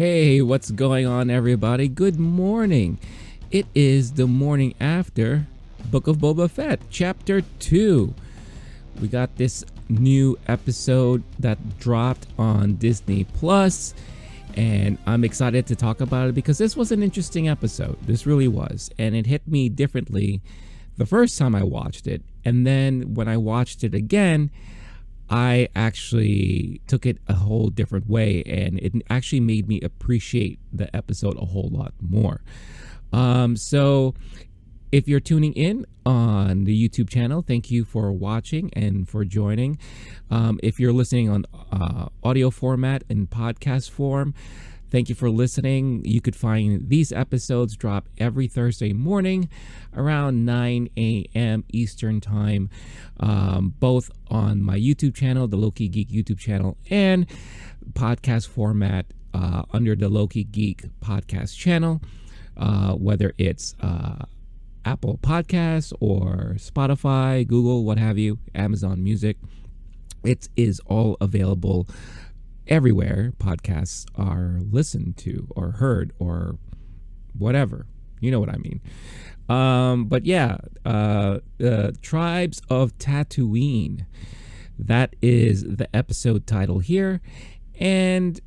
Hey, what's going on, everybody? Good morning. It is the morning after Book of Boba Fett, Chapter 2. We got this new episode that dropped on Disney Plus, and I'm excited to talk about it because this was an interesting episode. This really was, and it hit me differently the first time I watched it, and then when I watched it again, I actually took it a whole different way, and it actually made me appreciate the episode a whole lot more. So if you're tuning in on the YouTube channel, thank you for watching and for joining. If you're listening on audio format and podcast form, thank you for listening. You could find these episodes drop every Thursday morning around 9 a.m. Eastern Time, both on my YouTube channel, the LOWKEY GEEK YouTube channel, and podcast format under the LOWKEY GEEK podcast channel, whether it's Apple Podcasts or Spotify, Google, what have you, Amazon Music. It is all available everywhere podcasts are listened to or heard or whatever. You know what I mean. But yeah, Tribes of Tatooine. That is the episode title here. And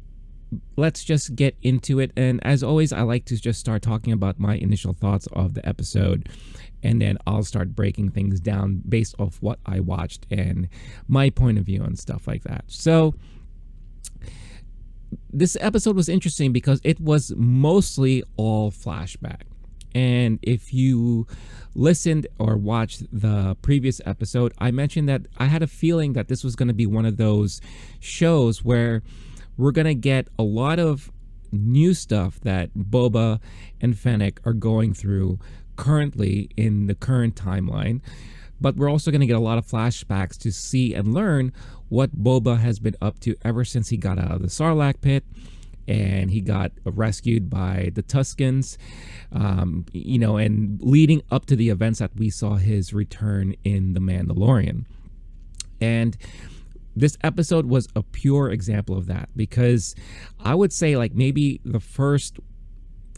let's just get into it. And as always, I like to just start talking about my initial thoughts of the episode. And then I'll start breaking things down based off what I watched and my point of view and stuff like that. So this episode was interesting because it was mostly all flashback. And if you listened or watched the previous episode, I mentioned that I had a feeling that this was going to be one of those shows where we're going to get a lot of new stuff that Boba and Fennec are going through currently in the current timeline. But we're also going to get a lot of flashbacks to see and learn what Boba has been up to ever since he got out of the Sarlacc pit and he got rescued by the Tuskens, and leading up to the events that we saw his return in The Mandalorian. And this episode was a pure example of that, because I would say like maybe the first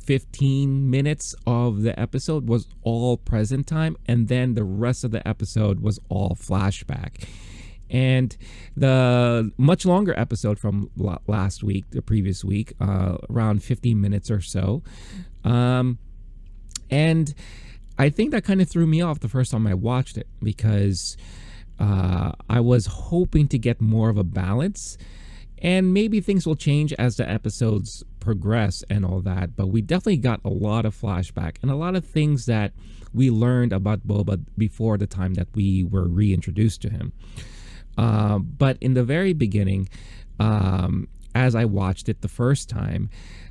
15 minutes of the episode was all present time, and then the rest of the episode was all flashback. And the much longer episode from last week, the previous week, around 15 minutes or so. And I think that kind of threw me off the first time I watched it, because I was hoping to get more of a balance, and maybe things will change as the episodes progress and all that. But we definitely got a lot of flashback and a lot of things that we learned about Boba before the time that we were reintroduced to him. But in the very beginning, as I watched it the first time,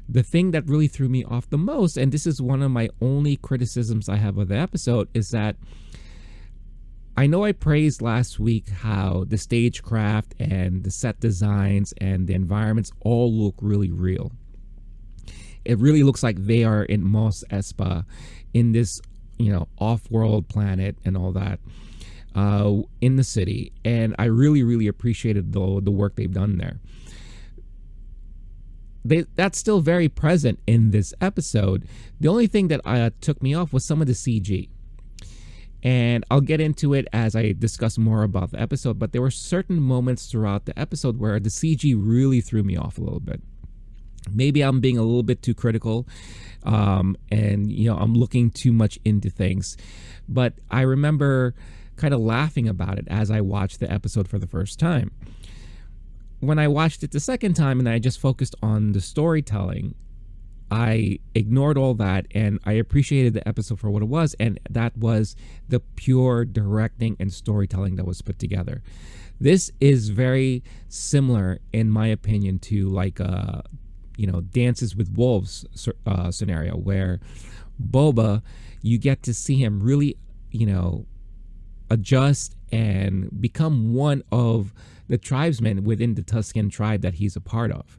the thing that really threw me off the most, and this is one of my only criticisms I have of the episode, is that I know I praised last week how the stagecraft and the set designs and the environments all look really real. It really looks like they are in Mos Espa, in this, off-world planet and all that, in the city. And I really, really appreciated the work they've done there. That's still very present in this episode. The only thing that took me off was some of the CG. And I'll get into it as I discuss more about the episode, but there were certain moments throughout the episode where the CG really threw me off a little bit. Maybe I'm being a little bit too critical, and I'm looking too much into things. But I remember kind of laughing about it as I watched the episode for the first time. When I watched it the second time and I just focused on the storytelling, I ignored all that and I appreciated the episode for what it was, and that was the pure directing and storytelling that was put together. This is very similar, in my opinion, to like Dances with Wolves scenario, where Boba, you get to see him really, adjust and become one of the tribesmen within the Tusken tribe that he's a part of.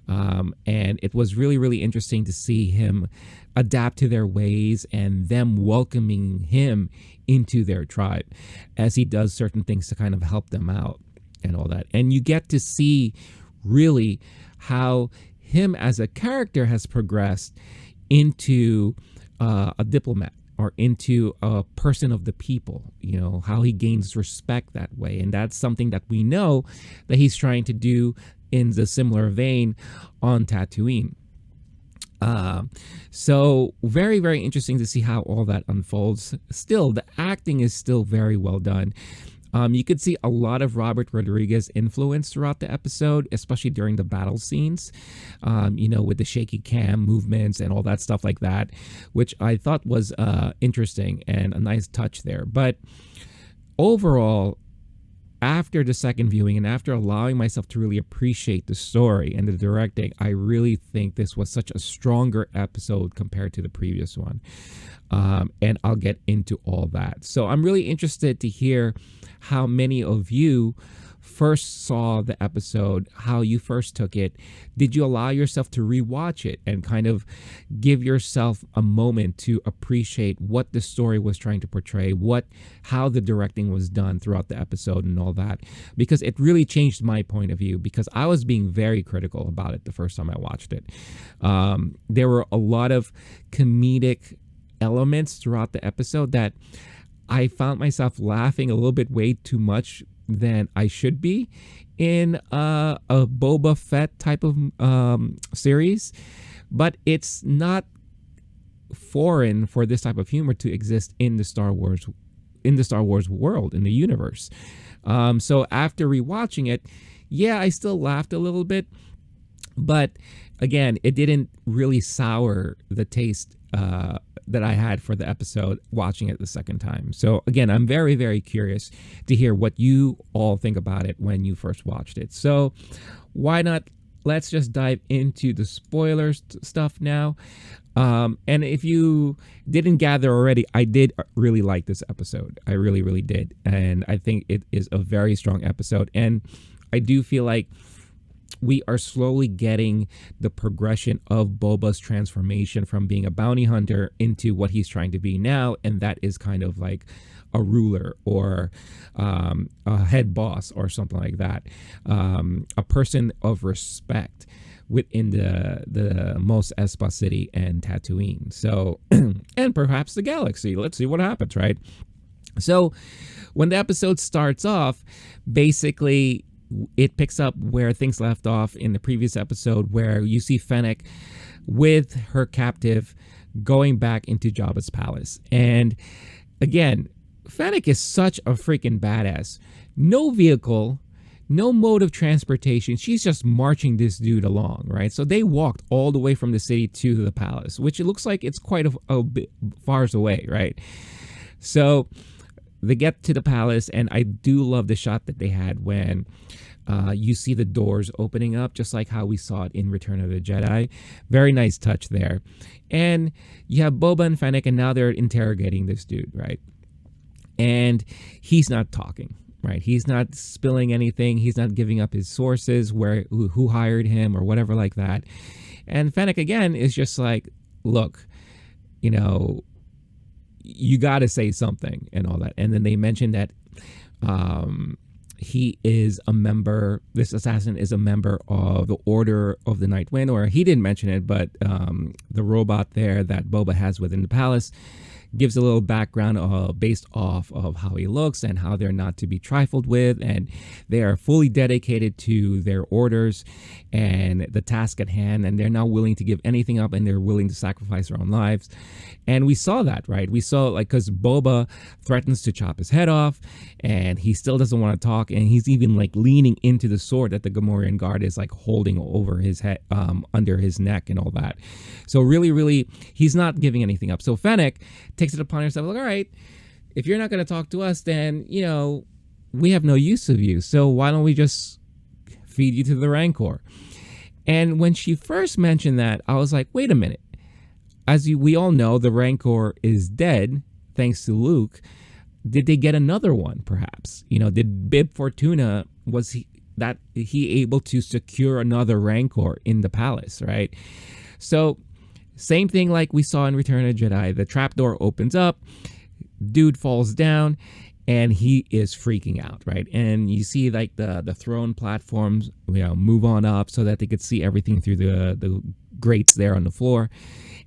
And it was really, really interesting to see him adapt to their ways and them welcoming him into their tribe as he does certain things to kind of help them out and all that. And you get to see really how him as a character has progressed into a diplomat or into a person of the people, how he gains respect that way. And that's something that we know that he's trying to do in the similar vein on Tatooine. So very, very interesting to see how all that unfolds. Still, the acting is still very well done. You could see a lot of Robert Rodriguez influence throughout the episode, especially during the battle scenes, with the shaky cam movements and all that stuff like that, which I thought was interesting and a nice touch there. But overall, after the second viewing and after allowing myself to really appreciate the story and the directing, I really think this was such a stronger episode compared to the previous one. And I'll get into all that. So I'm really interested to hear how many of you first saw the episode, how you first took it. Did you allow yourself to rewatch it and kind of give yourself a moment to appreciate what the story was trying to portray, how the directing was done throughout the episode and all that? Because it really changed my point of view, because I was being very critical about it the first time I watched it. There were a lot of comedic elements throughout the episode that I found myself laughing a little bit way too much than I should be in a Boba Fett type of series. But it's not foreign for this type of humor to exist in the Star Wars world, in the universe. So after rewatching it, yeah, I still laughed a little bit, but again, it didn't really sour the taste that I had for the episode watching it the second time. So again, I'm very, very curious to hear what you all think about it when you first watched it. So why not? Let's just dive into the spoilers stuff now. And if you didn't gather already, I did really like this episode. I really, really did. And I think it is a very strong episode. And I do feel like we are slowly getting the progression of Boba's transformation from being a bounty hunter into what he's trying to be now. And that is kind of like a ruler or a head boss or something like that. A person of respect within the Mos Espa city and Tatooine. So, and perhaps the galaxy. Let's see what happens, right? So when the episode starts off, basically it picks up where things left off in the previous episode, where you see Fennec with her captive going back into Jabba's palace. And again, Fennec is such a freaking badass. No vehicle, no mode of transportation. She's just marching this dude along, right? So they walked all the way from the city to the palace, which it looks like it's quite a bit far away, right? So they get to the palace, and I do love the shot that they had when you see the doors opening up, just like how we saw it in Return of the Jedi. Very nice touch there. And you have Boba and Fennec, and now they're interrogating this dude, right? And he's not talking, right? He's not spilling anything. He's not giving up his sources, who hired him or whatever like that. And Fennec, again, is just like, look, you got to say something and all that. And then they mentioned that he is a member, this assassin is a member of the Order of the Night Wind, or he didn't mention it, but the robot there that Boba has within the palace gives a little background based off of how he looks and how they're not to be trifled with, and they are fully dedicated to their orders and the task at hand, and they're not willing to give anything up, and they're willing to sacrifice their own lives. And we saw that, right? We saw, like, because Boba threatens to chop his head off, and he still doesn't want to talk, and he's even like leaning into the sword that the Gamorrean guard is like holding over his head, under his neck and all that. So really, really, he's not giving anything up. So Fennec takes it upon herself, like, all right, if you're not going to talk to us, then, we have no use of you. So why don't we just feed you to the Rancor? And when she first mentioned that, I was like, wait a minute. As we all know, the Rancor is dead, thanks to Luke. Did they get another one, perhaps? Did Bib Fortuna, was he able to secure another Rancor in the palace, right? So same thing like we saw in Return of the Jedi. The trapdoor opens up, dude falls down, and he is freaking out, right? And you see like the throne platforms, move on up so that they could see everything through the grates there on the floor,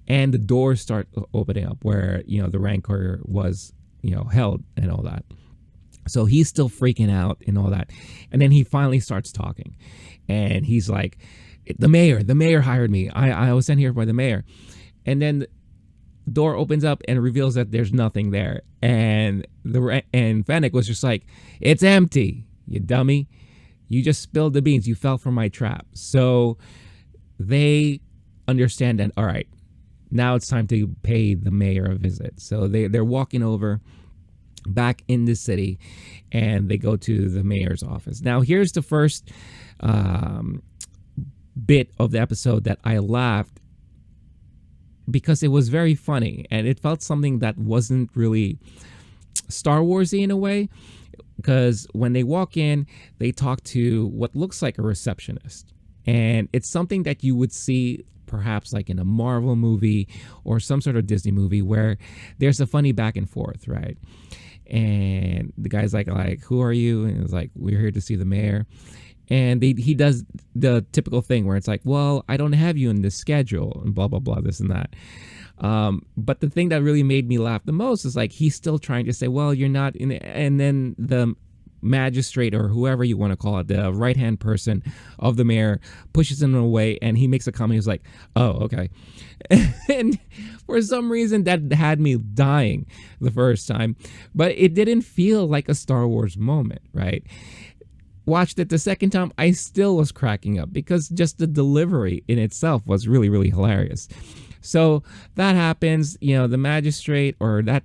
and the doors start opening up where the Rancor was held and all that. So he's still freaking out and all that, and then he finally starts talking, and he's like, the mayor hired me. I was sent here by the mayor. And then the door opens up and reveals that there's nothing there. And Fennec was just like, it's empty, you dummy. You just spilled the beans. You fell for my trap. So they understand that, all right, now it's time to pay the mayor a visit. So they're walking over back in the city, and they go to the mayor's office. Now, here's the first bit of the episode that I laughed because it was very funny, and it felt something that wasn't really Star Warsy in a way, because when they walk in, they talk to what looks like a receptionist, and it's something that you would see perhaps like in a Marvel movie or some sort of Disney movie where there's a funny back and forth, right? And the guy's like, who are you? And it's like, we're here to see the mayor. And he does the typical thing where it's like, well, I don't have you in the schedule and blah, blah, blah, this and that. But the thing that really made me laugh the most is like, he's still trying to say, well, you're not in it. And then the magistrate, or whoever you want to call it, the right-hand person of the mayor, pushes him away, and he makes a comment. He's like, oh, okay. And for some reason that had me dying the first time, but it didn't feel like a Star Wars moment, right? Watched it the second time, I still was cracking up because just the delivery in itself was really, really hilarious. So that happens, the magistrate, or that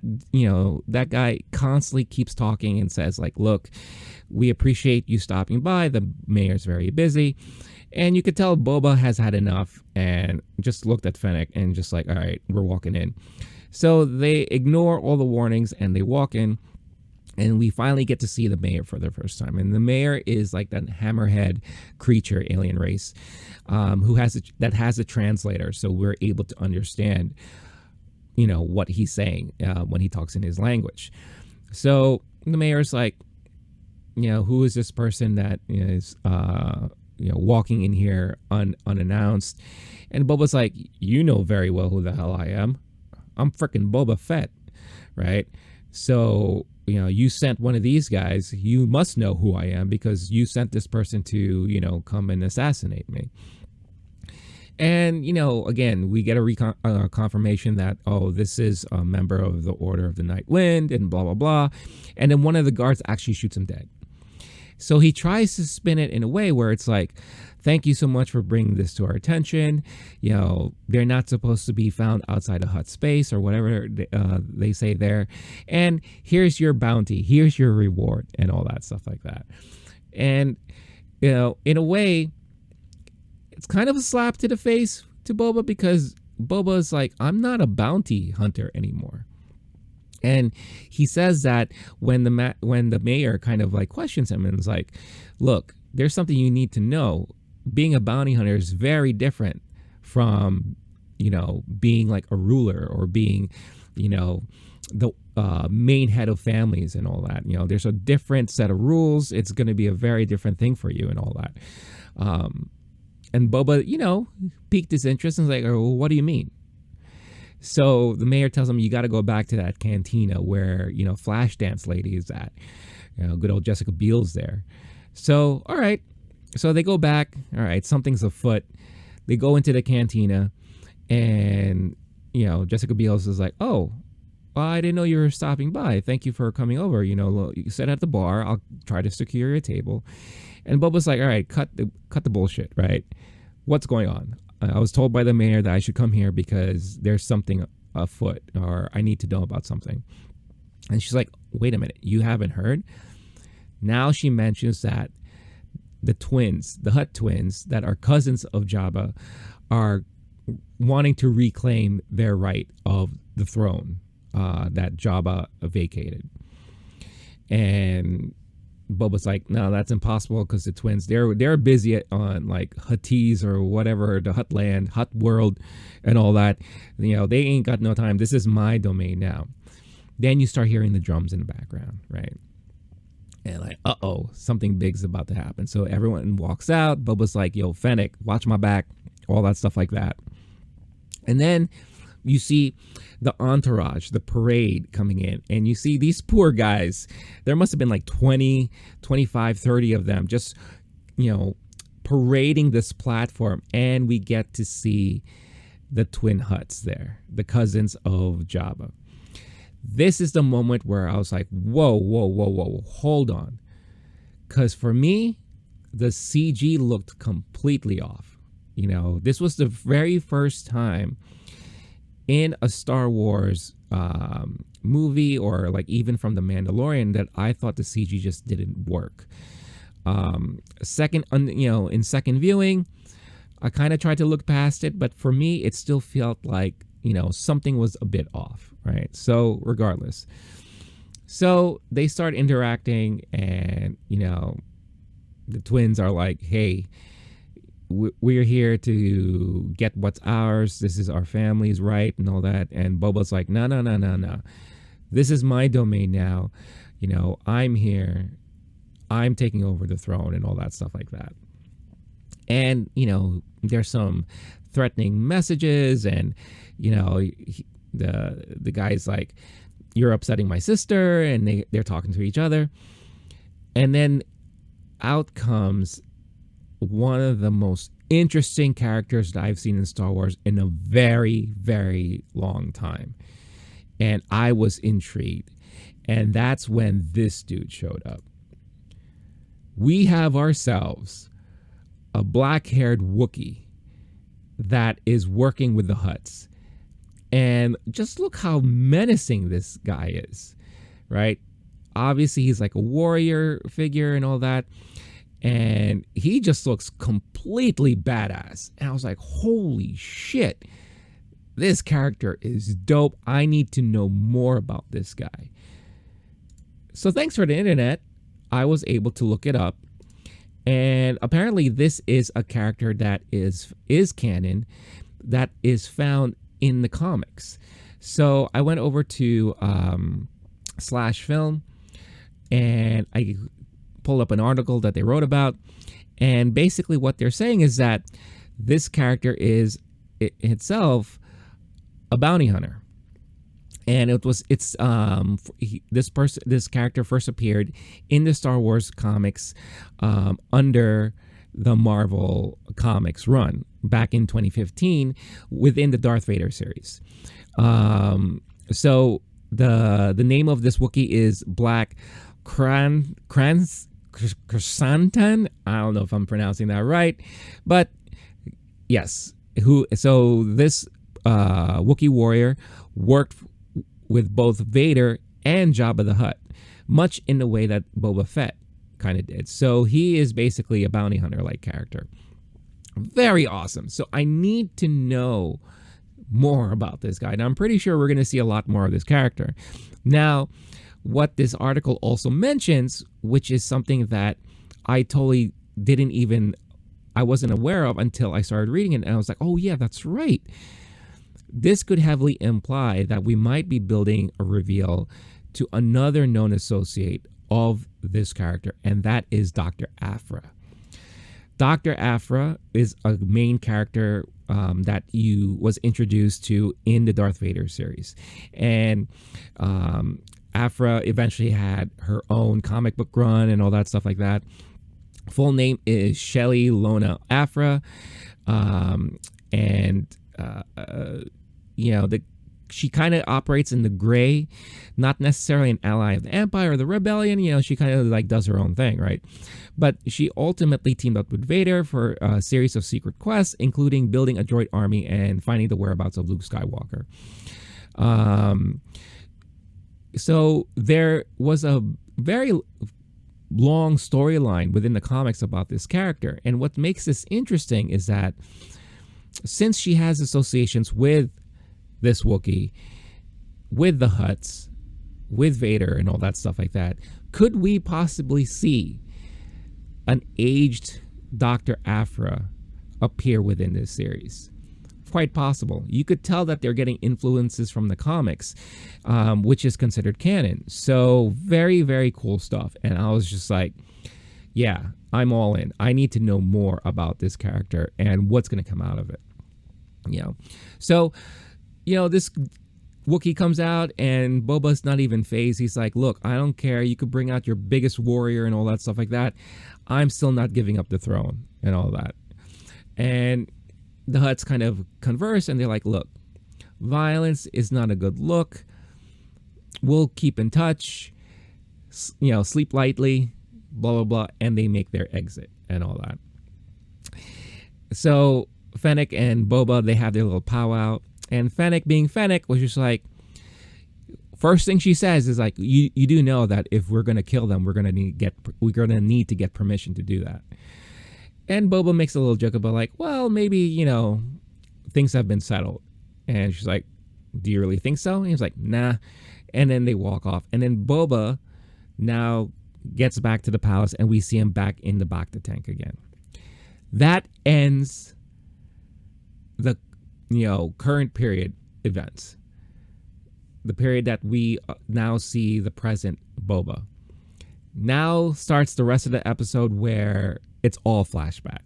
guy constantly keeps talking and says like, look, we appreciate you stopping by. The mayor's very busy. And you could tell Boba has had enough and just looked at Fennec and just like, all right, we're walking in. So they ignore all the warnings and they walk in. And we finally get to see the mayor for the first time. And the mayor is like that hammerhead creature, alien race, who has a translator. So we're able to understand, what he's saying when he talks in his language. So the mayor's like, who is this person that is, walking in here unannounced? And Boba's like, you know very well who the hell I am. I'm freaking Boba Fett, right? So, you sent one of these guys, you must know who I am because you sent this person to, come and assassinate me. And, again, we get a confirmation that, oh, this is a member of the Order of the Night Wind and blah, blah, blah. And then one of the guards actually shoots him dead. So he tries to spin it in a way where it's like, thank you so much for bringing this to our attention. They're not supposed to be found outside of Hutt space or whatever they say there. And here's your bounty. Here's your reward and all that stuff like that. And, in a way, it's kind of a slap to the face to Boba because Boba's like, I'm not a bounty hunter anymore. And he says that when the mayor kind of like questions him and is like, look, there's something you need to know. Being a bounty hunter is very different from, being like a ruler or being, the main head of families and all that. There's a different set of rules. It's going to be a very different thing for you and all that. And Boba, piqued his interest and was like, oh, well, what do you mean? So the mayor tells him, you got to go back to that cantina where, Flashdance lady is at. Good old Jessica Biel's there. So, all right. So they go back. All right, something's afoot. They go into the cantina and, Jessica Biel is like, oh, well, I didn't know you were stopping by. Thank you for coming over. You sit at the bar. I'll try to secure your table. And Boba's like, all right, cut the bullshit, right? What's going on? I was told by the mayor that I should come here because there's something afoot or I need to know about something. And she's like, wait a minute, you haven't heard? Now she mentions that the Hutt twins that are cousins of Jabba are wanting to reclaim their right of the throne that Jabba vacated. And Boba's like, no, that's impossible because the twins, they're busy on like Huttese or whatever, the Hutt land, Hutt world and all that. They ain't got no time. This is my domain now. Then you start hearing the drums in the background, right? And like, uh-oh, something big's about to happen. So everyone walks out. Boba's like, yo, Fennec, watch my back, all that stuff like that. And then you see the entourage, the parade coming in, and you see these poor guys. There must have been like 20, 25, 30 of them just, parading this platform. And we get to see the twin Hutts there, the cousins of Jabba. This is the moment where I was like, whoa, hold on. Because for me, the CG looked completely off. This was the very first time in a Star Wars movie, or like even from The Mandalorian, that I thought the CG just didn't work. In second viewing, I kind of tried to look past it, but for me, it still felt like, something was a bit off, right? So regardless. So they start interacting, and, the twins are like, hey, we're here to get what's ours. This is our family's right and all that. And Boba's like, no. This is my domain now. I'm here. I'm taking over the throne and all that stuff like that. And, there's some threatening messages, and, the guy's like, you're upsetting my sister, and they're talking to each other. And then out comes one of the most interesting characters that I've seen in Star Wars in a very, very long time. And I was intrigued. And that's when this dude showed up. We have ourselves a black-haired Wookiee that is working with the Hutts. And just look how menacing this guy is, right? Obviously, he's like a warrior figure and all that. And he just looks completely badass. And I was like, holy shit, this character is dope. I need to know more about this guy. So thanks for the internet, I was able to look it up. And apparently this is a character that is canon, that is found in the comics. So I went over to /film, and I pulled up an article that they wrote about. And basically what they're saying is that this character is itself a bounty hunter. And this character first appeared in the Star Wars comics under the Marvel Comics run back in 2015 within the Darth Vader series. So the name of this Wookiee is Black Krrsantan. I don't know if I'm pronouncing that right, but yes. So this Wookiee warrior worked with both Vader and Jabba the Hutt, much in the way that Boba Fett kind of did. So he is basically a bounty hunter-like character. Very awesome. So I need to know more about this guy. Now, I'm pretty sure we're going to see a lot more of this character. Now, what this article also mentions, which is something that I totally I wasn't aware of until I started reading it, and I was like, oh yeah, that's right. This could heavily imply that we might be building a reveal to another known associate of this character, and that is Dr. Aphra. Dr. Aphra is a main character that was introduced to in the Darth Vader series. And Aphra eventually had her own comic book run and all that stuff like that. Full name is Shelley Lona Aphra. She kind of operates in the gray, not necessarily an ally of the Empire or the Rebellion. She kind of like does her own thing, right? But she ultimately teamed up with Vader for a series of secret quests, including building a droid army and finding the whereabouts of Luke Skywalker. So there was a very long storyline within the comics about this character. And what makes this interesting is that since she has associations with this Wookiee, with the Hutts, with Vader and all that stuff like that, could we possibly see an aged Dr. Aphra appear within this series? quite possible. You could tell that they're getting influences from the comics, which is considered canon. So very, very cool stuff. And I was just like, yeah, I'm all in. I need to know more about this character and what's going to come out of it. So, this Wookiee comes out and Boba's not even phased. He's like, look, I don't care. You could bring out your biggest warrior and all that stuff like that. I'm still not giving up the throne and all that. And the Hutts kind of converse and they're like, look, violence is not a good look. We'll keep in touch, sleep lightly, blah, blah, blah. And they make their exit and all that. So Fennec and Boba, they have their little powwow. And Fennec, being Fennec, was just like, first thing she says is like, you do know that if we're gonna kill them, we're gonna need to get permission to do that. And Boba makes a little joke about like, well, maybe things have been settled. And she's like, do you really think so? And he's like, nah. And then they walk off. And then Boba now gets back to the palace, and we see him back in the Bacta tank again. That ends the current period events, the period that we now see the present Boba. Now starts the rest of the episode where it's all flashback.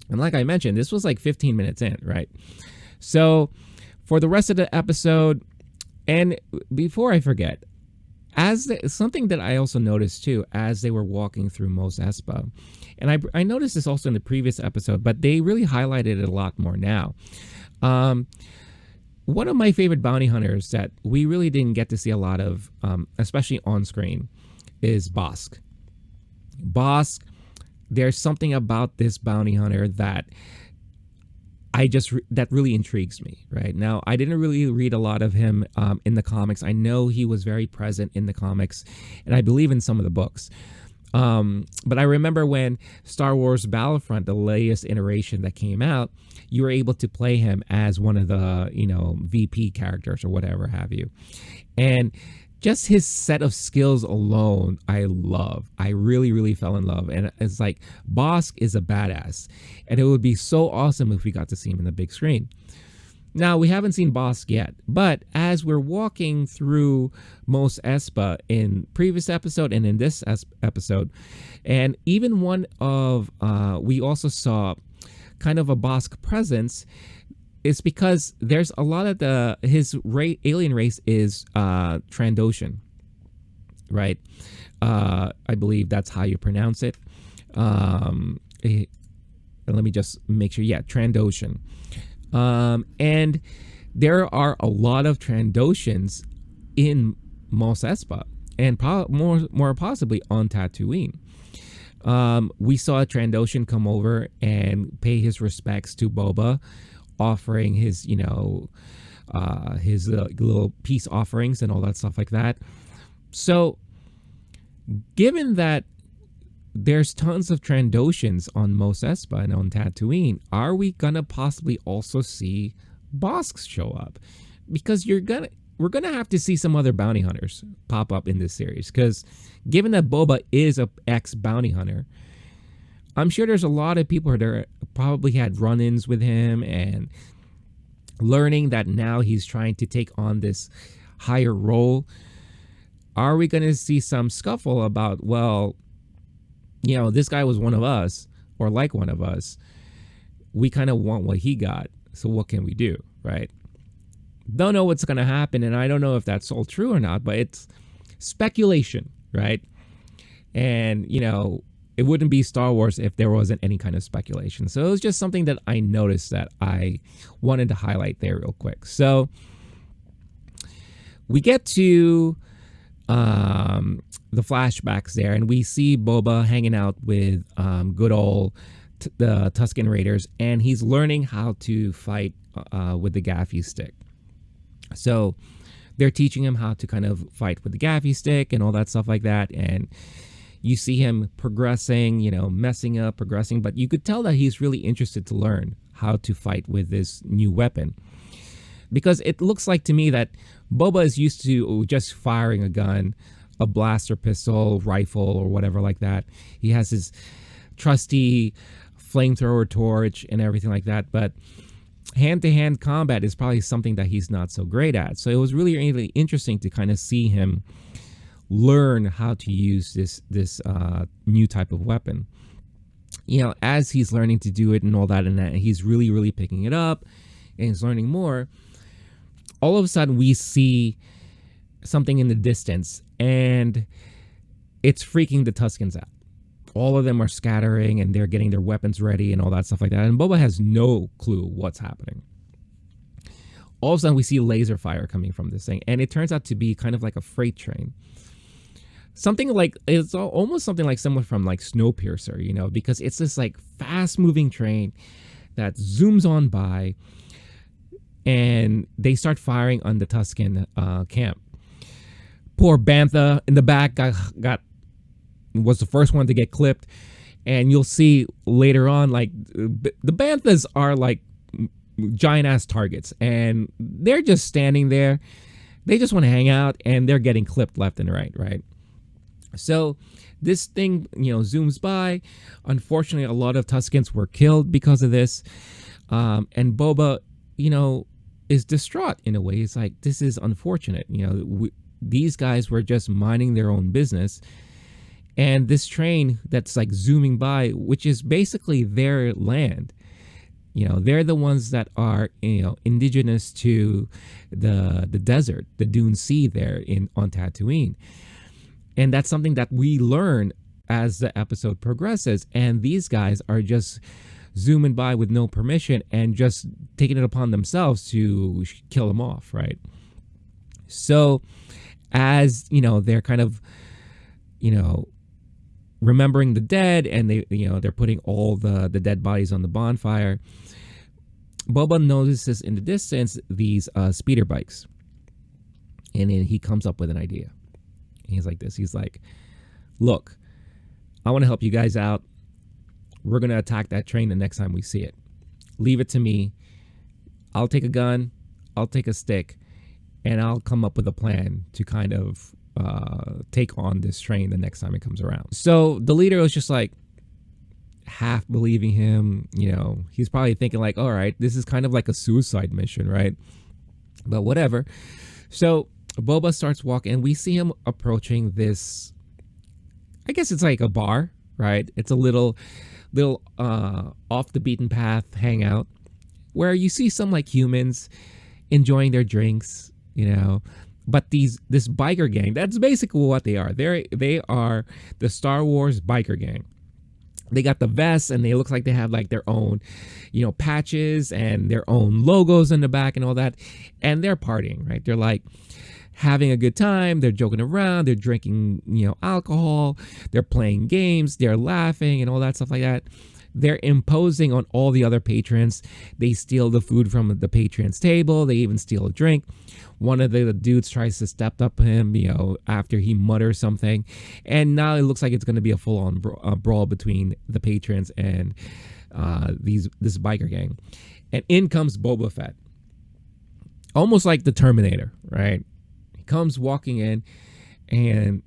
And like I mentioned, this was like 15 minutes in, right? So for the rest of the episode, and before I forget, something that I also noticed too, as they were walking through Mos Espa, and I noticed this also in the previous episode, but they really highlighted it a lot more now. One of my favorite bounty hunters that we really didn't get to see a lot of, especially on screen, is Bossk. Bossk, there's something about this bounty hunter that that really intrigues me. Right now, I didn't really read a lot of him in the comics. I know he was very present in the comics, and I believe in some of the books. But I remember when Star Wars Battlefront, the latest iteration that came out, you were able to play him as one of the, VP characters or whatever have you. And just his set of skills alone, I love. I really, really fell in love. And it's like, Bossk is a badass. And it would be so awesome if we got to see him in the big screen. Now, we haven't seen Bossk yet, but as we're walking through Mos Espa in previous episode and in this episode, and even we also saw kind of a Bossk presence, is because there's a lot of his alien race is Trandoshan, right? I believe that's how you pronounce it. Let me just make sure. Yeah, Trandoshan. And there are a lot of Trandoshans in Mos Espa, and more possibly on Tatooine. We saw a Trandoshan come over and pay his respects to Boba, offering his, his little peace offerings and all that stuff like that. So, given that there's tons of Trandoshans on Mos Espa and on Tatooine, are we gonna possibly also see Bossk show up? Because we're gonna have to see some other bounty hunters pop up in this series. Because given that Boba is a ex-bounty hunter, I'm sure there's a lot of people that probably had run-ins with him and learning that now he's trying to take on this higher role. Are we gonna see some scuffle about, well, this guy was one of us, or like one of us. We kind of want what he got. So what can we do, right? Don't know what's going to happen, and I don't know if that's all true or not, but it's speculation, right? And, it wouldn't be Star Wars if there wasn't any kind of speculation. So it was just something that I noticed that I wanted to highlight there real quick. So we get to the flashbacks there, and we see Boba hanging out with good old the Tusken Raiders, and he's learning how to fight with the gaffy stick. So they're teaching him how to kind of fight with the gaffy stick and all that stuff like that, and you see him progressing, messing up, progressing, but you could tell that he's really interested to learn how to fight with this new weapon. Because it looks like to me that Boba is used to just firing a gun, a blaster pistol, rifle, or whatever like that. He has his trusty flamethrower torch and everything like that. But hand-to-hand combat is probably something that he's not so great at. So it was really, really interesting to kind of see him learn how to use this new type of weapon. As he's learning to do it and all that, and he's really, really picking it up and he's learning more. All of a sudden, we see something in the distance, and it's freaking the Tuskens out. All of them are scattering, and they're getting their weapons ready and all that stuff like that. And Boba has no clue what's happening. All of a sudden, we see laser fire coming from this thing, and it turns out to be kind of like a freight train. Something like, it's almost something like someone from like Snowpiercer, because it's this like fast-moving train that zooms on by, and they start firing on the Tusken camp. Poor Bantha in the back was the first one to get clipped, and you'll see later on, like, the Banthas are like giant ass targets, and they're just standing there. They just want to hang out, and they're getting clipped left and right. So this thing, zooms by. Unfortunately, a lot of Tuskens were killed because of this, and Boba, is distraught in a way. It's like, this is unfortunate. These guys were just minding their own business, and this train that's like zooming by, which is basically their land. They're the ones that are, indigenous to the desert, the Dune Sea there on Tatooine. And that's something that we learn as the episode progresses. And these guys are just zooming by with no permission and just taking it upon themselves to kill them off, right? So as, they're kind of, remembering the dead, and they're putting all the dead bodies on the bonfire, Boba notices in the distance these speeder bikes. And then he comes up with an idea. He's like this. He's like, look, I want to help you guys out. We're going to attack that train the next time we see it. Leave it to me. I'll take a gun. I'll take a stick. And I'll come up with a plan to kind of take on this train the next time it comes around. So the leader was just like half believing him. He's probably thinking like, all right, this is kind of like a suicide mission, right? But whatever. So Boba starts walking, and we see him approaching this, I guess it's like a bar, right? It's a little off the beaten path hangout where you see some like humans enjoying their drinks, but this biker gang, that's basically what they are. They are the Star Wars biker gang. They got the vests, and they look like they have like their own, patches and their own logos in the back and all that. And they're partying, right? They're like having a good time. They're joking around. They're drinking, alcohol. They're playing games. They're laughing and all that stuff like that. They're imposing on all the other patrons. They steal the food from the patron's table. They even steal a drink. One of the dudes tries to step up him, after he mutters something. And now it looks like it's going to be a full-on brawl between the patrons and this biker gang. And in comes Boba Fett. Almost like the Terminator, right? He comes walking in, and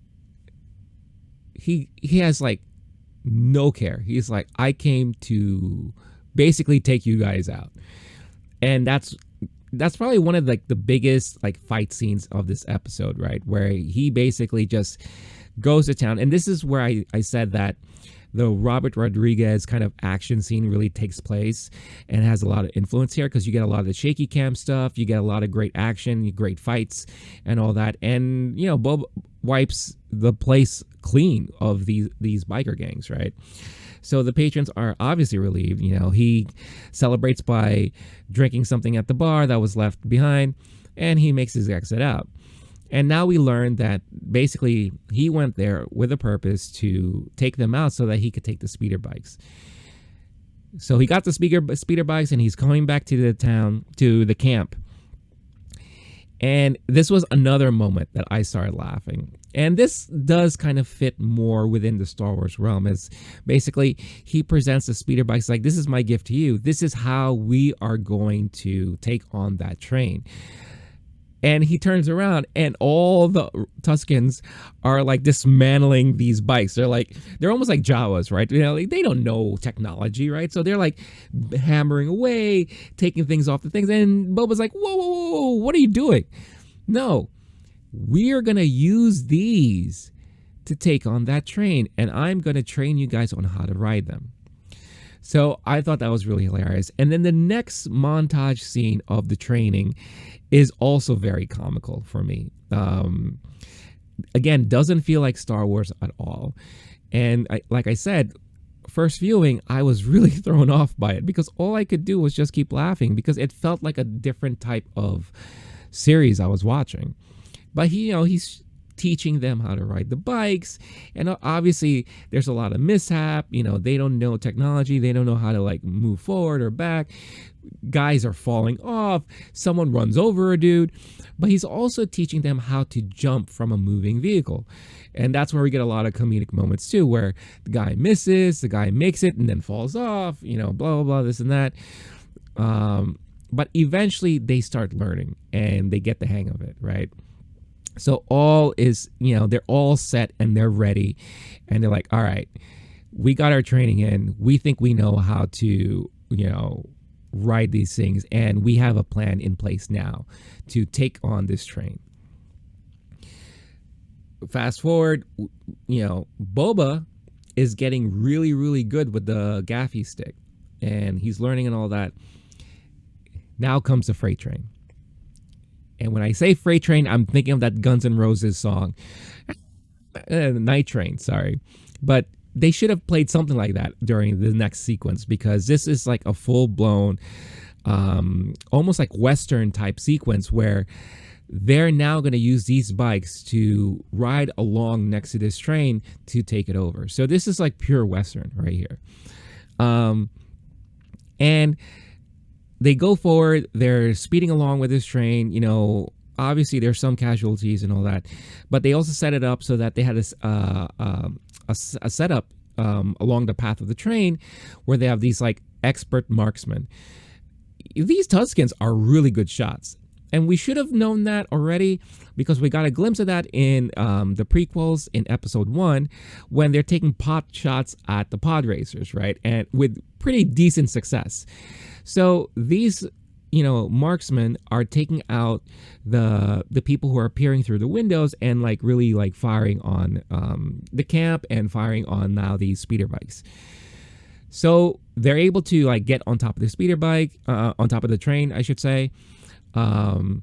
he has like no care. He's like, I came to basically take you guys out. And that's probably one of like the biggest like fight scenes of this episode, right? Where he basically just goes to town. And this is where I said that the Robert Rodriguez kind of action scene really takes place and has a lot of influence here, because you get a lot of the shaky cam stuff, you get a lot of great action, great fights and all that. And Bob wipes the place clean of these biker gangs, right? So the patrons are obviously relieved. He celebrates by drinking something at the bar that was left behind, and he makes his exit out. And now we learn that basically he went there with a purpose to take them out so that he could take the speeder bikes. So he got the speeder bikes, and he's coming back to the camp. And this was another moment that I started laughing. And this does kind of fit more within the Star Wars realm, as basically he presents the speeder bikes like, this is my gift to you. This is how we are going to take on that train. And he turns around and all the Tuscans are like dismantling these bikes. They're almost like Jawas, right? Like, they don't know technology, right? So they're like hammering away, taking things off the things. And Boba's like, whoa, whoa, whoa, what are you doing? No, we are going to use these to take on that train. And I'm going to train you guys on how to ride them. So I thought that was really hilarious. And then the next montage scene of the training is also very comical for me. Again, doesn't feel like Star Wars at all. And like I said, first viewing, I was really thrown off by it because all I could do was just keep laughing because it felt like a different type of series I was watching. But he's teaching them how to ride the bikes, and obviously there's a lot of mishap. They don't know technology, they don't know how to like move forward or back. Guys are falling off, someone runs over a dude, but he's also teaching them how to jump from a moving vehicle. And that's where we get a lot of comedic moments too, where the guy misses, the guy makes it and then falls off, blah blah blah, this and that. But eventually they start learning and they get the hang of it, right? So all is, they're all set and they're ready. And they're like, all right, we got our training in. We think we know how to, ride these things. And we have a plan in place now to take on this train. Fast forward, Boba is getting really, really good with the gaffy stick. And he's learning and all that. Now comes the freight train. And when I say freight train, I'm thinking of that Guns N' Roses song. Night Train, sorry. But they should have played something like that during the next sequence because this is like a full-blown, almost like Western type sequence where they're now going to use these bikes to ride along next to this train to take it over. So this is like pure Western right here. And they go forward, they're speeding along with this train, obviously there's some casualties and all that, but they also set it up so that they had a setup along the path of the train where they have these like expert marksmen. These Tuscans are really good shots. And we should have known that already because we got a glimpse of that in the prequels in episode 1 when they're taking pot shots at the pod racers, right? And with pretty decent success. So these, marksmen are taking out the people who are peering through the windows and like really like firing on the camp and firing on now these speeder bikes. So they're able to like get on top of the speeder bike, on top of the train, I should say. And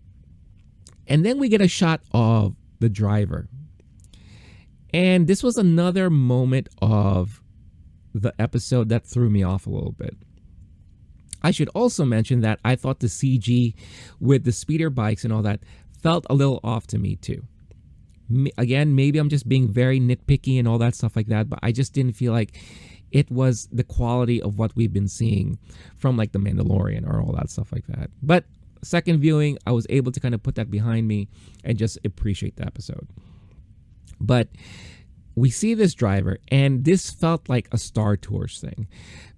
then we get a shot of the driver. And this was another moment of the episode that threw me off a little bit. I should also mention that I thought the CG with the speeder bikes and all that felt a little off to me too. Again, maybe I'm just being very nitpicky and all that stuff like that, but I just didn't feel like it was the quality of what we've been seeing from like The Mandalorian or all that stuff like that. But second viewing, I was able to kind of put that behind me and just appreciate the episode. But we see this driver, and this felt like a Star Tours thing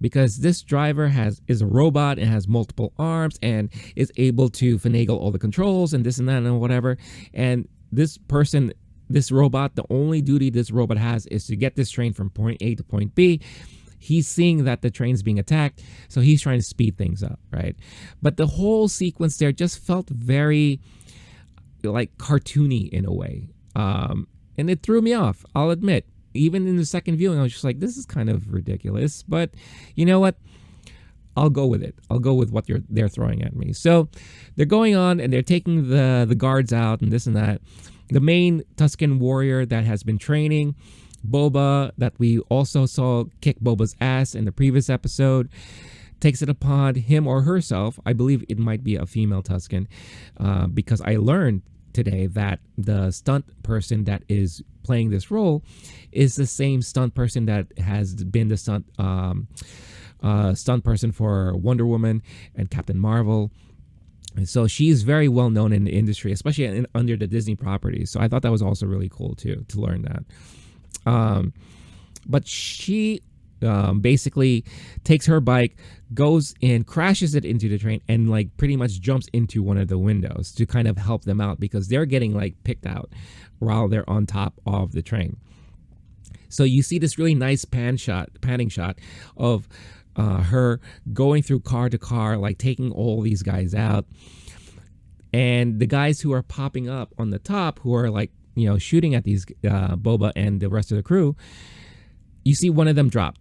because this driver is a robot and has multiple arms and is able to finagle all the controls and this and that and whatever. And this robot, the only duty this robot has is to get this train from point A to point B. He's seeing that the train's being attacked, so he's trying to speed things up, right? But the whole sequence there just felt very like cartoony in a way. And it threw me off, I'll admit. Even in the second viewing, I was just like, this is kind of ridiculous. But you know what? I'll go with it. I'll go with what they're throwing at me. So they're going on and they're taking the guards out and this and that. The main Tusken warrior that has been training Boba, that we also saw kick Boba's ass in the previous episode, takes it upon him or herself. I believe it might be a female Tusken because I learned today that the stunt person that is playing this role is the same stunt person that has been the stunt person for Wonder Woman and Captain Marvel. And so she's very well known in the industry, especially under the Disney properties. So I thought that was also really cool too, to learn that. But she basically takes her bike, goes and crashes it into the train, and like pretty much jumps into one of the windows to kind of help them out because they're getting like picked out while they're on top of the train. So you see this really nice panning shot of her going through car to car, like taking all these guys out. And the guys who are popping up on the top, who are like, shooting at these Boba and the rest of the crew, you see one of them drop.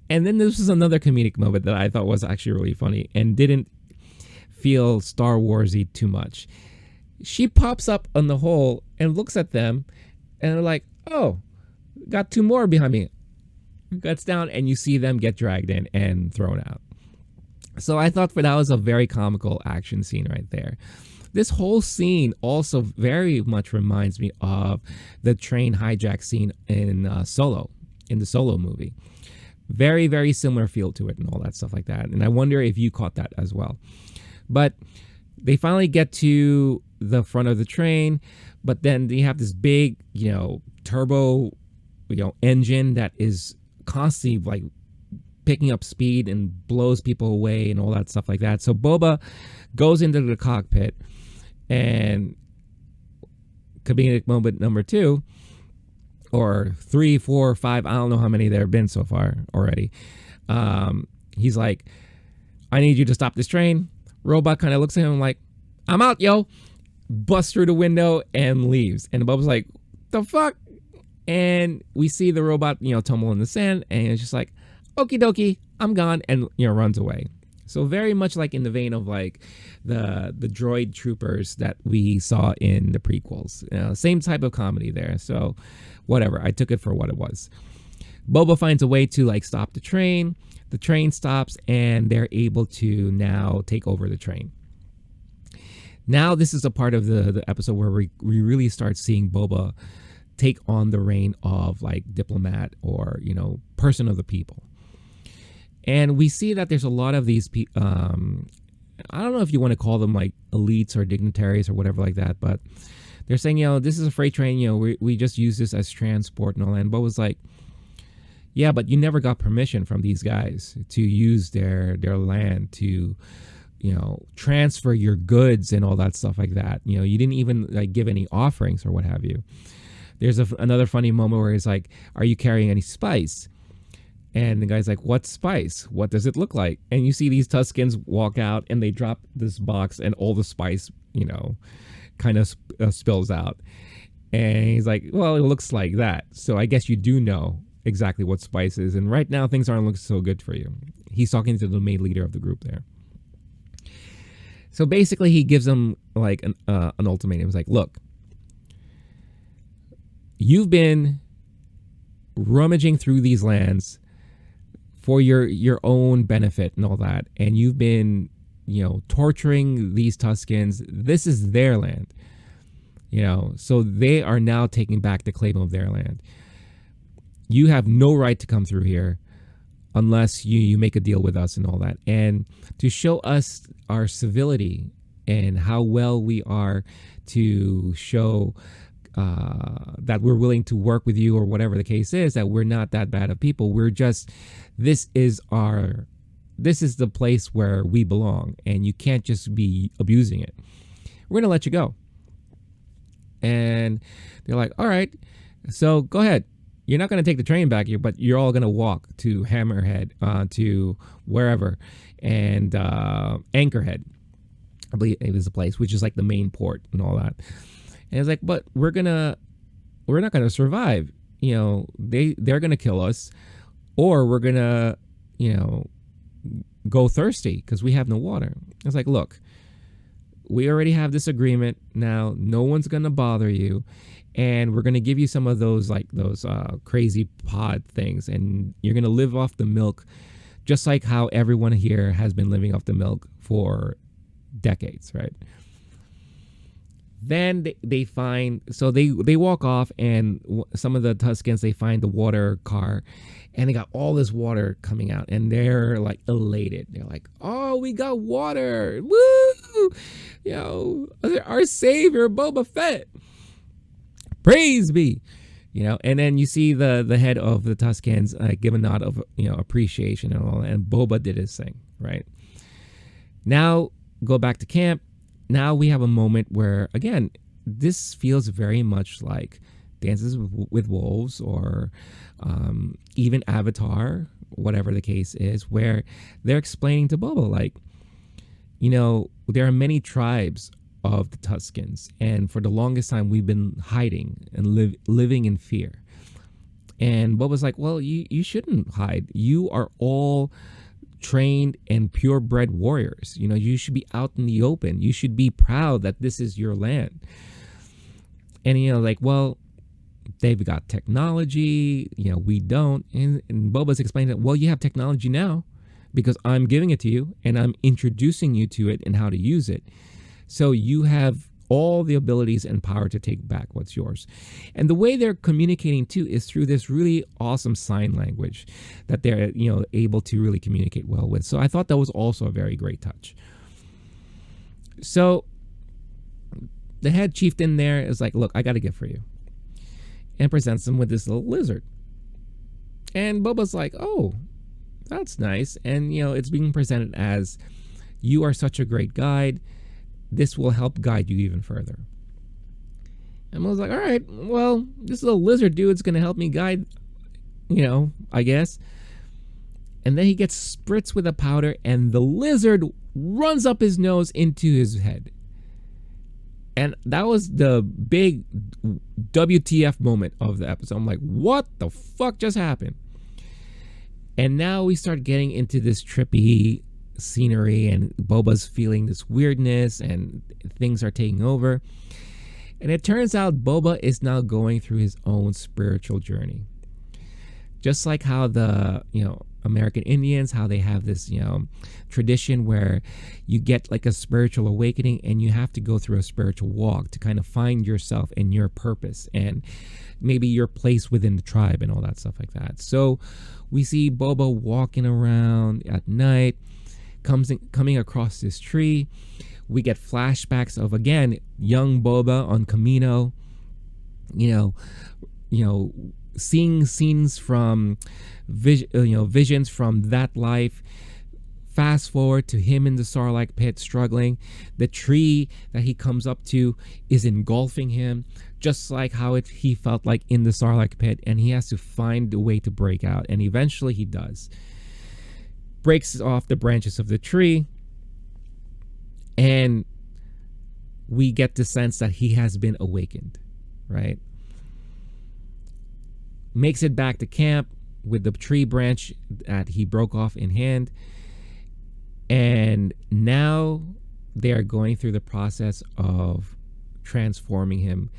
And then this was another comedic moment that I thought was actually really funny and didn't feel Star Warsy too much. She pops up on the hole and looks at them and they're like, oh, got two more behind me. Gets down and you see them get dragged in and thrown out. So I thought that was a very comical action scene right there. This whole scene also very much reminds me of the train hijack scene in the Solo movie. Very, very similar feel to it and all that stuff like that. And I wonder if you caught that as well. But they finally get to the front of the train, but then they have this big, turbo, engine that is constantly like picking up speed and blows people away and all that stuff like that. So Boba goes into the cockpit, and comedic moment number 2, or 3, 4, 5, I don't know how many there have been so far already. He's like, I need you to stop this train. Robot kind of looks at him like, I'm out, yo. Busts through the window and leaves. And Boba's like, the fuck? And we see the robot, tumble in the sand, and it's just like, okie dokie, I'm gone, and runs away. So very much like in the vein of like the droid troopers that we saw in the prequels. Same type of comedy there. So whatever, I took it for what it was. Boba finds a way to like stop the train. The train stops and they're able to now take over the train. Now this is a part of the episode where we really start seeing Boba take on the reign of like diplomat or, person of the people. And we see that there's a lot of these people, I don't know if you want to call them like elites or dignitaries or whatever like that, but they're saying, this is a freight train, we just use this as transport and all that. And Boba's like, yeah, but you never got permission from these guys to use their land to, transfer your goods and all that stuff like that. You didn't even like give any offerings or what have you. There's another funny moment where he's like, are you carrying any spice? And the guy's like, what spice? What does it look like? And you see these Tuskens walk out and they drop this box and all the spice, kind of spills out. And he's like, well, it looks like that. So I guess you do know exactly what spice is. And right now things aren't looking so good for you. He's talking to the main leader of the group there. So basically he gives them like an ultimatum. He's like, look, you've been rummaging through these lands for your own benefit and all that, and you've been torturing these Tuskens. This is their land, so they are now taking back the claim of their land. You have no right to come through here unless you make a deal with us and all that. And to show us our civility and how well we are to show that we're willing to work with you or whatever the case is, that we're not that bad of people. We're just, this is the place where we belong, and you can't just be abusing it. We're going to let you go. And they're like, all right, so go ahead. You're not going to take the train back here, but you're all going to walk to Hammerhead, to wherever, and Anchorhead, I believe it was the place, which is like the main port and all that. And it's like, but we're not gonna survive. They're gonna kill us, or we're gonna, go thirsty because we have no water. It's like, look, we already have this agreement now. No one's gonna bother you, and we're gonna give you some of those crazy pod things, and you're gonna live off the milk, just like how everyone here has been living off the milk for decades, right? Then they find, so they walk off, and some of the Tuskens, they find the water car, and they got all this water coming out, and they're like elated. They're like, oh, we got water. Woo! Our savior, Boba Fett. Praise be. And then you see the head of the Tuscans give a nod of appreciation and all, and Boba did his thing, right? Now go back to camp. Now we have a moment where, again, this feels very much like Dances with Wolves, or even Avatar, whatever the case is, where they're explaining to Boba, like, there are many tribes of the Tuscans, and for the longest time we've been hiding and living in fear. And Boba's like, well, you shouldn't hide. You are all trained and purebred warriors. You should be out in the open. You should be proud that this is your land. And like, well, they've got technology, we don't. And Boba's explaining that, well, you have technology now because I'm giving it to you and I'm introducing you to it and how to use it. So you have all the abilities and power to take back what's yours. And the way they're communicating too is through this really awesome sign language that they're, able to really communicate well with. So I thought that was also a very great touch. So the head chieftain there is like, look, I got a gift for you. And presents him with this little lizard. And Boba's like, oh, that's nice. And, it's being presented as, you are such a great guide. This will help guide you even further. And I was like, all right, well, this little lizard dude's going to help me guide, I guess. And then he gets spritzed with a powder and the lizard runs up his nose into his head. And that was the big WTF moment of the episode. I'm like, what the fuck just happened? And now we start getting into this trippy scenery, and Boba's feeling this weirdness and things are taking over. And it turns out Boba is now going through his own spiritual journey. Just like how the, American Indians, how they have this, tradition where you get like a spiritual awakening and you have to go through a spiritual walk to kind of find yourself and your purpose and maybe your place within the tribe and all that stuff like that. So we see Boba walking around at night, coming across this tree. We get flashbacks of, again, young Boba on Camino, seeing scenes from visions from that life. Fast forward to him in the Sarlacc pit struggling. The tree that he comes up to is engulfing him, just like how he felt like in the Sarlacc pit, and he has to find a way to break out, and eventually he does. Breaks off the branches of the tree, and we get the sense that he has been awakened, right? Makes it back to camp with the tree branch that he broke off in hand. And now they are going through the process of transforming him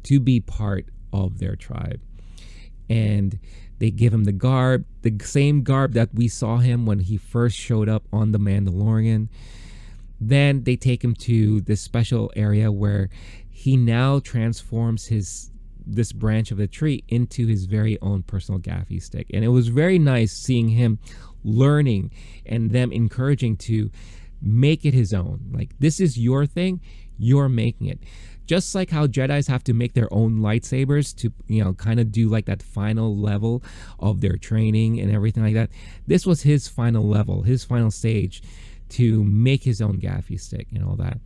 to be part of their tribe. And they give him the garb, the same garb that we saw him when he first showed up on The Mandalorian. Then they take him to this special area where he now transforms this branch of the tree into his very own personal gaffy stick. And it was very nice seeing him learning and them encouraging to make it his own. Like, this is your thing, you're making it. Just like how Jedis have to make their own lightsabers to, kind of do like that final level of their training and everything like that. This was his final level, his final stage to make his own gaffy stick and all that.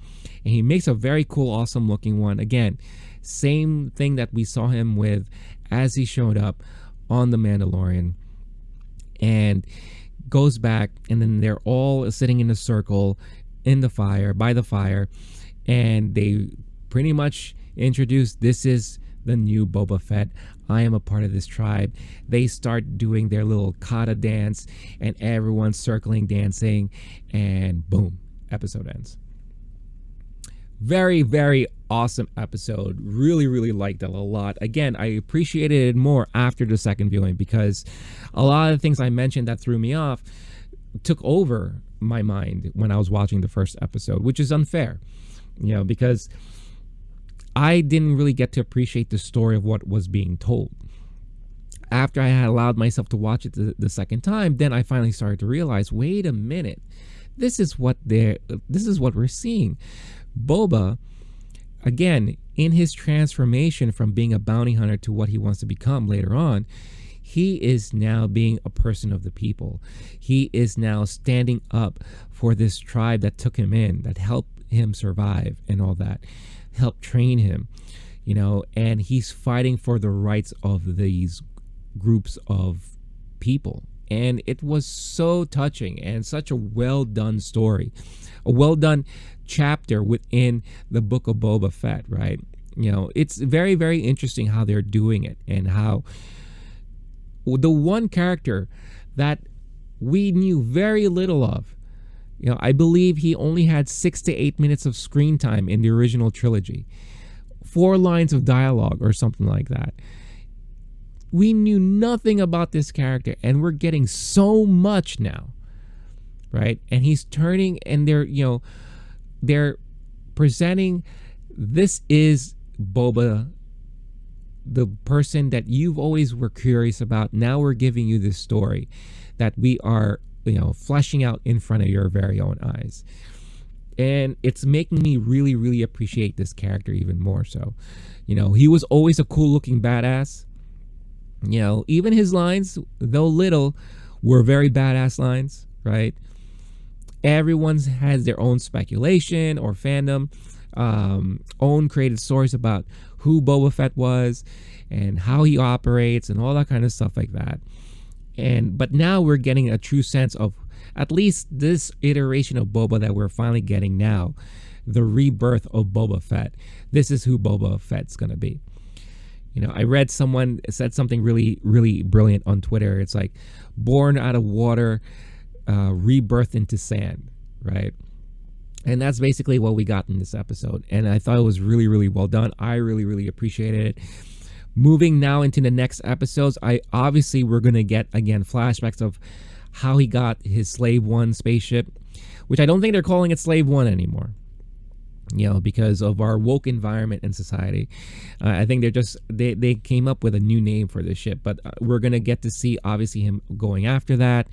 And he makes a very cool, awesome looking one. Again, same thing that we saw him with as he showed up on The Mandalorian. And goes back, and then they're all sitting in a circle by the fire, and they pretty much introduce, this is the new Boba Fett. I am a part of this tribe. They start doing their little kata dance, and everyone's circling, dancing, and boom, episode ends. Very, very awesome episode. Really, really liked it a lot. Again, I appreciated it more after the second viewing because a lot of the things I mentioned that threw me off took over my mind when I was watching the first episode, which is unfair, because I didn't really get to appreciate the story of what was being told. After I had allowed myself to watch it the second time, then I finally started to realize, wait a minute, this is what we're seeing. Boba again, in his transformation from being a bounty hunter to what he wants to become later on, he is now being a person of the people. He is now standing up for this tribe that took him in, that helped him survive and all that, helped train him, and he's fighting for the rights of these groups of people. And it was so touching and such a well done story, a well done chapter within the Book of Boba Fett, right? It's very, very interesting how they're doing it, and how the one character that we knew very little of, I believe he only had 6 to 8 minutes of screen time in the original trilogy, 4 lines of dialogue or something like that. We knew nothing about this character, and we're getting so much now, right? And he's turning, and they're presenting, this is Boba, the person that you've always were curious about. Now we're giving you this story that we are, fleshing out in front of your very own eyes. And it's making me really, really appreciate this character even more so. He was always a cool looking badass. Even his lines, though little, were very badass lines, right? Everyone's has their own speculation or fandom, own created stories about who Boba Fett was and how he operates and all that kind of stuff like that. But now we're getting a true sense of at least this iteration of Boba that we're finally getting now, the rebirth of Boba Fett. This is who Boba Fett's going to be. I read someone said something really, really brilliant on Twitter. It's like born out of water, rebirth into sand, right? And that's basically what we got in this episode. And I thought it was really, really well done. I really, really appreciated it. Moving now into the next episodes, we're going to get, again, flashbacks of how he got his Slave One spaceship, which I don't think they're calling it Slave One anymore, because of our woke environment and society. I think they came up with a new name for this ship, but we're going to get to see, obviously, him going after that,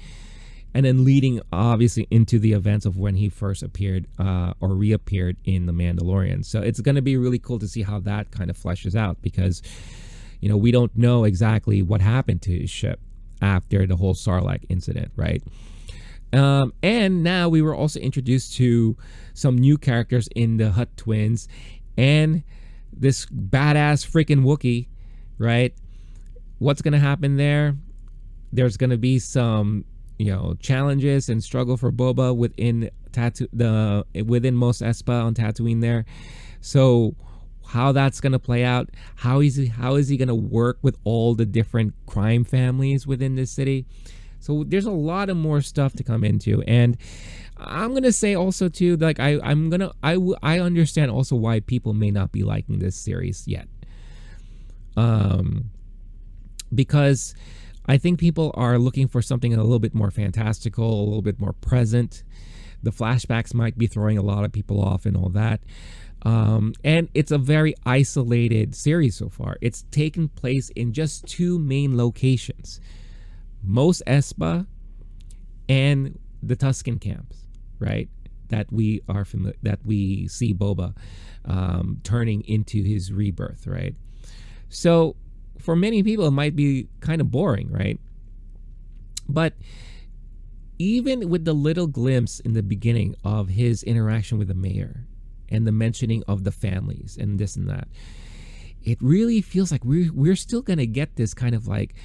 and then leading, obviously, into the events of when he first appeared or reappeared in The Mandalorian. So it's going to be really cool to see how that kind of fleshes out, because we don't know exactly what happened to his ship after the whole Sarlacc incident, right? And now we were also introduced to some new characters in the Hutt twins and this badass freaking Wookiee, right? What's going to happen there? There's going to be some, challenges and struggle for Boba within Mos Espa on Tatooine there. So how that's going to play out, how is he going to work with all the different crime families within this city? So there's a lot of more stuff to come into. And I'm going to say also too, like I understand also why people may not be liking this series yet. Because I think people are looking for something a little bit more fantastical, a little bit more present. The flashbacks might be throwing a lot of people off and all that. And it's a very isolated series so far. It's taken place in just 2 main locations, Mos Espa and the Tusken camps, right? That we see Boba turning into his rebirth, right? So for many people, it might be kind of boring, right? But even with the little glimpse in the beginning of his interaction with the mayor and the mentioning of the families and this and that, it really feels like we're still going to get this kind of like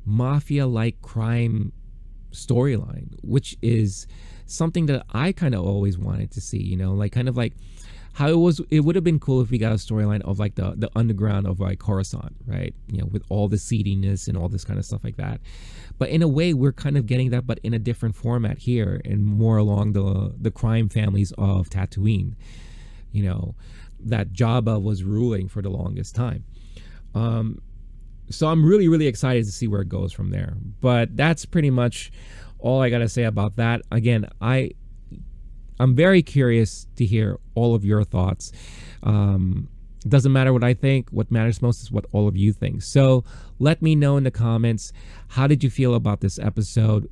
mafia-like crime storyline, which is something that I kind of always wanted to see, like kind of like how it would have been cool if we got a storyline of like the underground of like Coruscant, right? With all the seediness and all this kind of stuff like that. But in a way, we're kind of getting that, but in a different format here and more along the crime families of Tatooine, that Jabba was ruling for the longest time. So I'm really, really excited to see where it goes from there. But that's pretty much all I got to say about that. Again, I'm very curious to hear all of your thoughts. It doesn't matter what I think. What matters most is what all of you think. So let me know in the comments, how did you feel about this episode?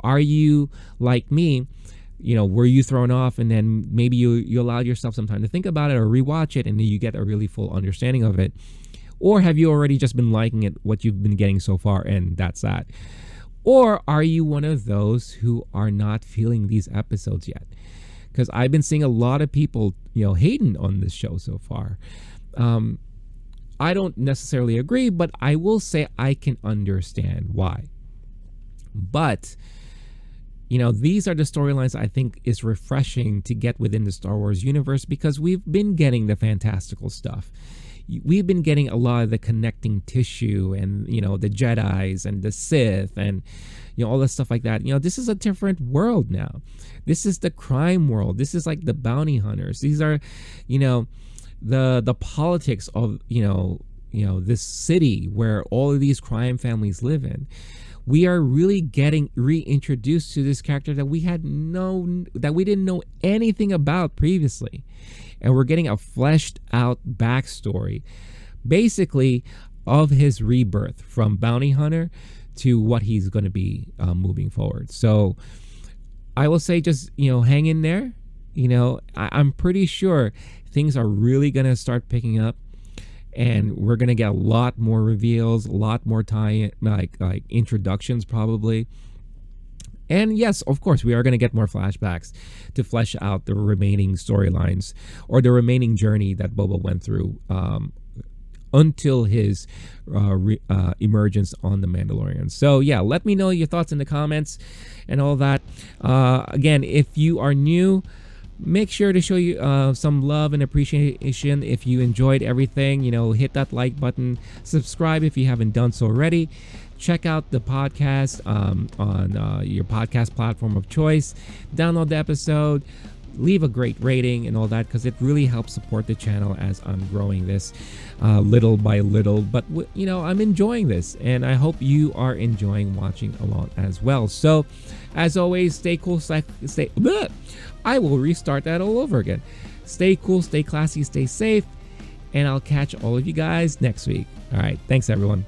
Are you like me, were you thrown off, and then maybe you allowed yourself some time to think about it or rewatch it, and then you get a really full understanding of it? Or have you already just been liking it, what you've been getting so far, and that's that? Or are you one of those who are not feeling these episodes yet? Because I've been seeing a lot of people, hating on this show so far. I don't necessarily agree, but I will say I can understand why. But, these are the storylines I think is refreshing to get within the Star Wars universe, because we've been getting the fantastical stuff. We've been getting a lot of the connecting tissue and, the Jedis and the Sith and, all the stuff like that. This is a different world now. This is the crime world. This is like the bounty hunters. These are, the politics of, this city where all of these crime families live in. We are really getting reintroduced to this character that we didn't know anything about previously. And we're getting a fleshed out backstory, basically, of his rebirth from bounty hunter to what he's going to be moving forward. So I will say, just, hang in there. I'm pretty sure things are really going to start picking up, and we're going to get a lot more reveals, a lot more like introductions probably. And yes, of course, we are going to get more flashbacks to flesh out the remaining storylines or the remaining journey that Boba went through until his emergence on The Mandalorian. So yeah, let me know your thoughts in the comments and all that. Again, if you are new, make sure to show you some love and appreciation. If you enjoyed everything, hit that like button. Subscribe if you haven't done so already. Check out the podcast on your podcast platform of choice. Download the episode. Leave a great rating and all that, because it really helps support the channel as I'm growing this little by little. But, I'm enjoying this, and I hope you are enjoying watching along as well. So, as always, stay cool. I will restart that all over again. Stay cool, stay classy, stay safe, and I'll catch all of you guys next week. All right. Thanks, everyone.